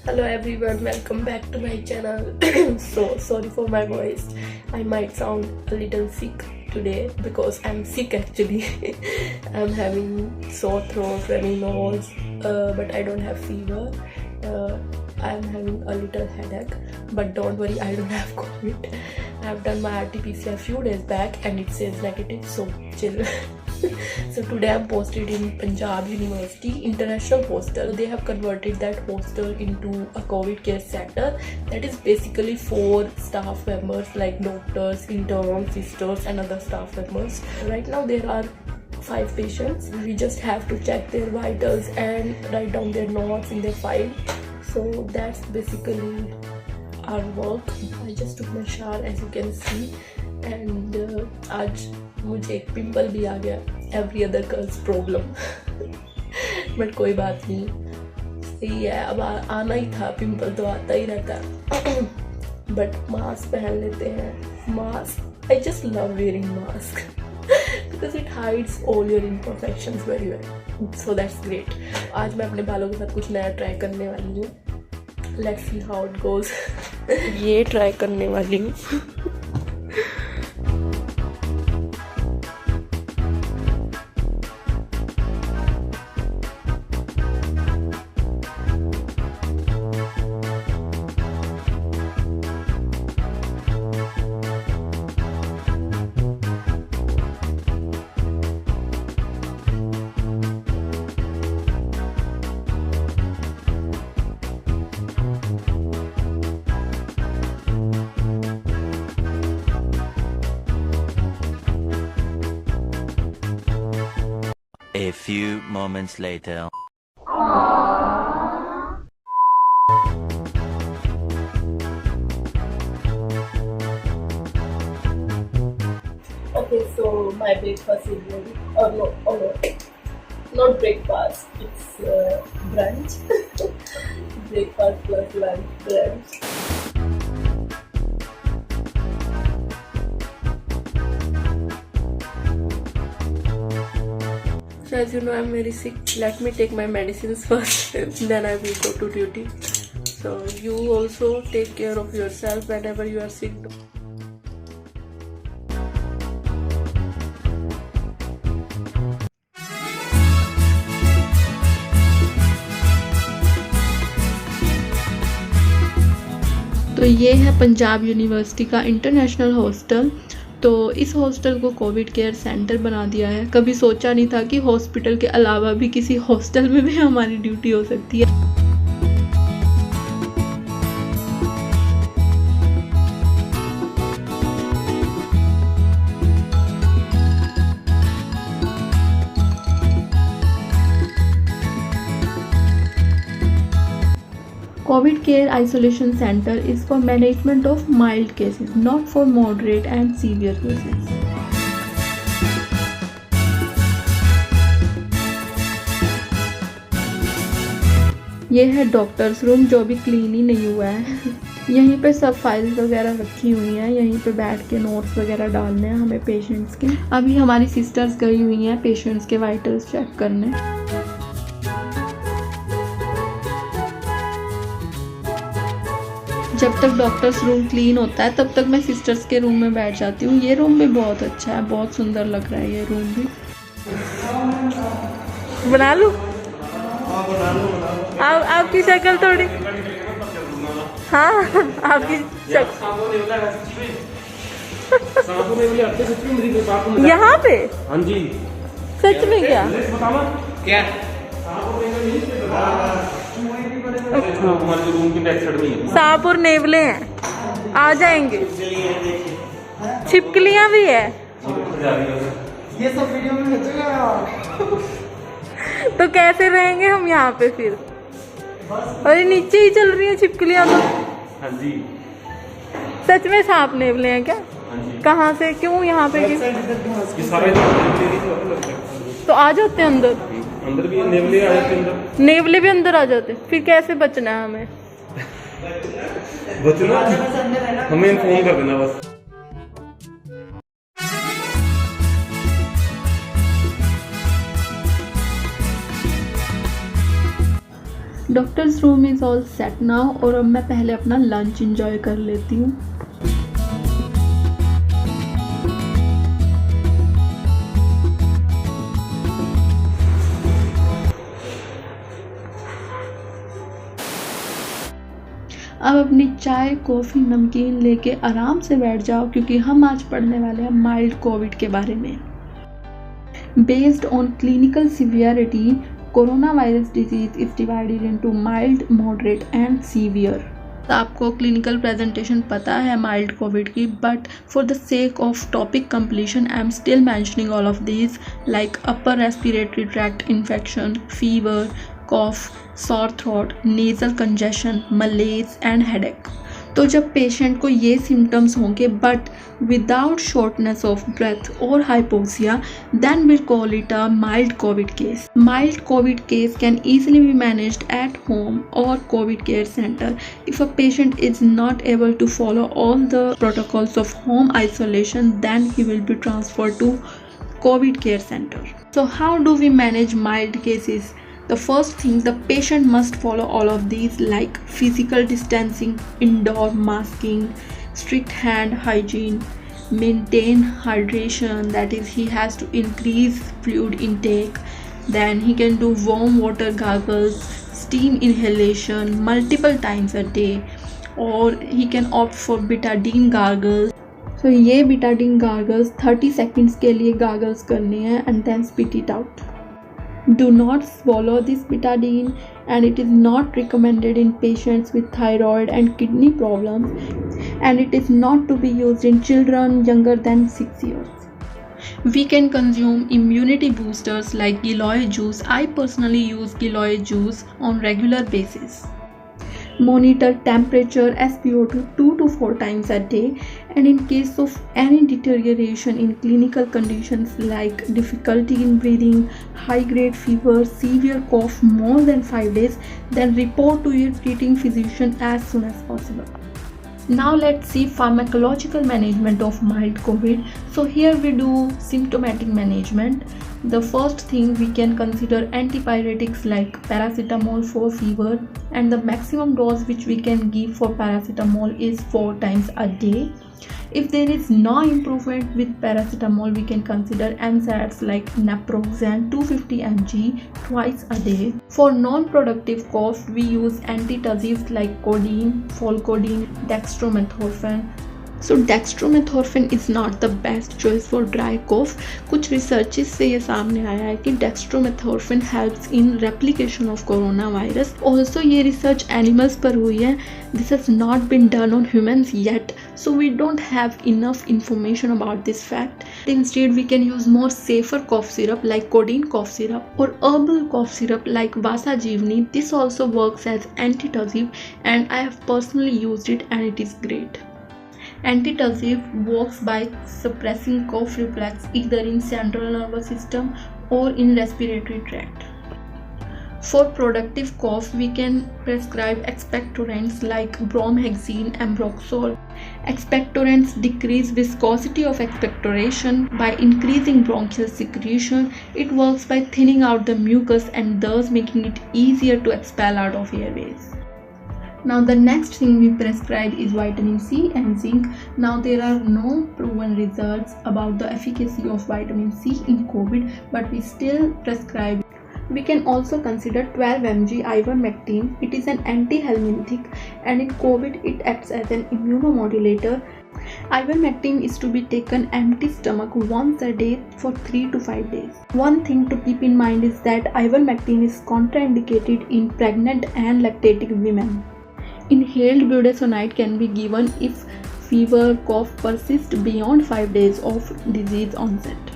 Hello everyone, welcome back to my channel. So sorry for my voice. I might sound a little sick today because I'm sick actually. I'm having sore throat, runny nose, but I don't have fever. I'm having a little headache, but don't worry, I don't have COVID. I've done my RT-PCR a few days back and it says negative, so chill. So today I'm posted in Punjab University International Hostel. They have converted that hostel into a COVID care center that is basically for staff members like doctors, interns, sisters and other staff members. Right now there are 5 patients. We just have to check their vitals and write down their notes in their file. So that's basically our work. I just took my shower as you can see and आज मुझे एक pimple भी आ गया. Every other girls problem. But कोई बात नहीं, सही है. अब आना ही था, पिंपल तो आता ही रहता है. बट मास्क पहन लेते हैं. Mask, I just love wearing mask because it hides all your imperfections very well. So that's great. आज मैं अपने बालों के साथ कुछ नया ट्राई करने वाली हूँ. Let's see how it goes. ये ट्राई करने वाली हूँ. A few moments later. Okay, so my breakfast is ready. Oh no, not breakfast. It's brunch. Breakfast plus lunch, brunch. So as you know, I'm very sick. Let me take my medicines first, then I will go to duty. So you also take care of yourself whenever you are sick. तो ये है Punjab university का international hostel. तो इस hostel को Covid care centre बना दिया है. कभी सोचा नहीं था कि हॉस्पिटल के अलावा भी किसी हॉस्टल में भी हमारी ड्यूटी हो सकती है. COVID Care Isolation Center is for management of mild cases, not for moderate and severe cases. ये है डॉक्टर्स रूम, जो भी क्लीन ही नहीं हुआ है. यहीं पे सब फाइल्स वगैरह रखी हुई हैं. यहीं पे बैठ के नोट्स वगैरह डालने हैं हमें पेशेंट्स के. अभी हमारी सिस्टर्स गई हुई हैं पेशेंट्स के वाइटल्स चेक करने. जब तक डॉक्टर्स रूम क्लीन होता है तब तक मैं सिस्टर्स के रूम में बैठ जाती हूँ. ये रूम भी बहुत अच्छा है, बहुत सुंदर लग रहा है ये रूम भी. बना लूँ आपकी शक्ल थोड़ी. हाँ आपकी यहाँ पे. हाँ जी, सच में क्या? क्या हमारे रूम की बैक साइड में ही है. सांप और नेवले हैं, आ जाएंगे. छिपकलियां भी है. ये सब वीडियो में भेजेगा. तो कैसे रहेंगे हम यहाँ पे फिर? अरे नीचे ही चल रही है छिपकलियां तो. हाँ जी, सच में सांप नेवले हैं क्या? हाँ जी. कहाँ से, क्यों यहाँ पे? ये सारे तो आ जाते हैं अंदर. अंदर भी नेवले आ जाते हैं. अंदर नेवले भी अंदर आ जाते. फिर कैसे बचना है हमें? बचना हमें इन्फॉर्म कर देना बस. Doctors room is all set now और अब मैं पहले अपना लंच इंजॉय कर लेती हूँ। अब अपनी चाय कॉफ़ी नमकीन लेके आराम से बैठ जाओ क्योंकि हम आज पढ़ने वाले हैं माइल्ड कोविड के बारे में। Based on clinical severity, corona virus disease is divided into mild, moderate and severe. आपको क्लिनिकल प्रेजेंटेशन पता है माइल्ड कोविड की, but for the sake of topic completion I am still mentioning all of these like upper respiratory tract infection, fever, cough, sore throat, nasal congestion, malaise and headache। तो जब patient को ये symptoms होंगे but without shortness of breath और hypoxia, then we'll call it a mild COVID case। Mild COVID case can easily be managed at home or COVID care center if a patient is not able to follow all the protocols of home isolation, then he will be transferred to COVID care center। So how do we manage mild cases? The first thing, the patient must follow all of these like physical distancing, indoor masking, strict hand hygiene, maintain hydration, that is he has to increase fluid intake, then he can do warm water gargles, steam inhalation multiple times a day, or he can opt for betadine gargles। So ये betadine gargles 30 seconds के लिए gargles करनी है and then spit it out। Do not swallow this betadine and it is not recommended in patients with thyroid and kidney problems, and it is not to be used in children younger than 6 years। We can consume immunity boosters like Giloy juice। I personally use Giloy juice on regular basis। Monitor temperature SpO2 2 to 4 times a day, and in case of any deterioration in clinical conditions like difficulty in breathing, high grade fever, severe cough more than 5 days, then report to your treating physician as soon as possible। Now let's see pharmacological management of mild COVID। So here we do symptomatic management। The first thing, we can consider antipyretics like paracetamol for fever, and the maximum dose which we can give for paracetamol is 4 times a day। If there is no improvement with paracetamol, we can consider NSAIDs like naproxen 250 mg twice a day। For non-productive cough, we use antitussives like codeine, folcodine, dextromethorphan। So dextromethorphan is not the best choice for dry cough। कुछ researches से ये सामने आया है कि dextromethorphan helps in replication of coronavirus। Also ये research animals पर हुई है। This has not been done on humans yet, so we don't have enough information about this fact। Instead we can use more safer cough syrup like codeine cough syrup or herbal cough syrup like Vasagivni। This also works as antitussive and I have personally used it and it is great। Antitussive works by suppressing cough reflex either in central nervous system or in respiratory tract। For productive cough, we can prescribe expectorants like bromhexine, ambroxol। Expectorants decrease viscosity of expectoration by increasing bronchial secretion। It works by thinning out the mucus and thus making it easier to expel out of airways। Now the next thing we prescribe is vitamin C and zinc। Now there are no proven results about the efficacy of vitamin C in COVID, but we still prescribe it। We can also consider 12 mg ivermectin। It is an antihelminthic and in COVID it acts as an immunomodulator। Ivermectin is to be taken empty stomach once a day for 3 to 5 days। One thing to keep in mind is that ivermectin is contraindicated in pregnant and lactating women। Inhaled budesonide can be given if fever, cough persist beyond 5 days of disease onset।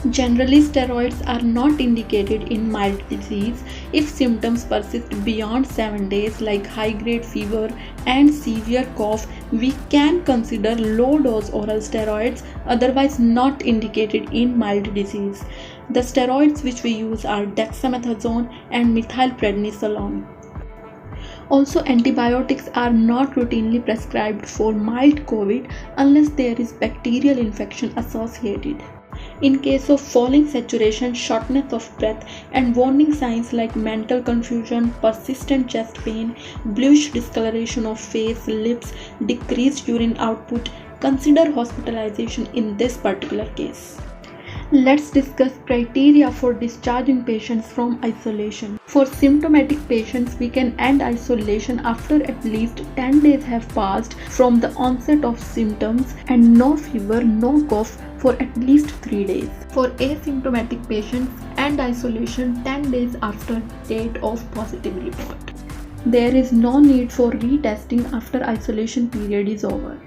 Generally, steroids are not indicated in mild disease। If symptoms persist beyond 7 days like high-grade fever and severe cough, we can consider low-dose oral steroids, otherwise not indicated in mild disease। The steroids which we use are dexamethasone and methylprednisolone। Also, antibiotics are not routinely prescribed for mild COVID unless there is bacterial infection associated। In case of falling saturation, shortness of breath, and warning signs like mental confusion, persistent chest pain, bluish discoloration of face, lips, decreased urine output, consider hospitalization in this particular case. Let's discuss criteria for discharging patients from isolation. For symptomatic patients, we can end isolation after at least 10 days have passed from the onset of symptoms and no fever, no cough for at least 3 days. For asymptomatic patients, end isolation 10 days after date of positive report. There is no need for retesting after isolation period is over.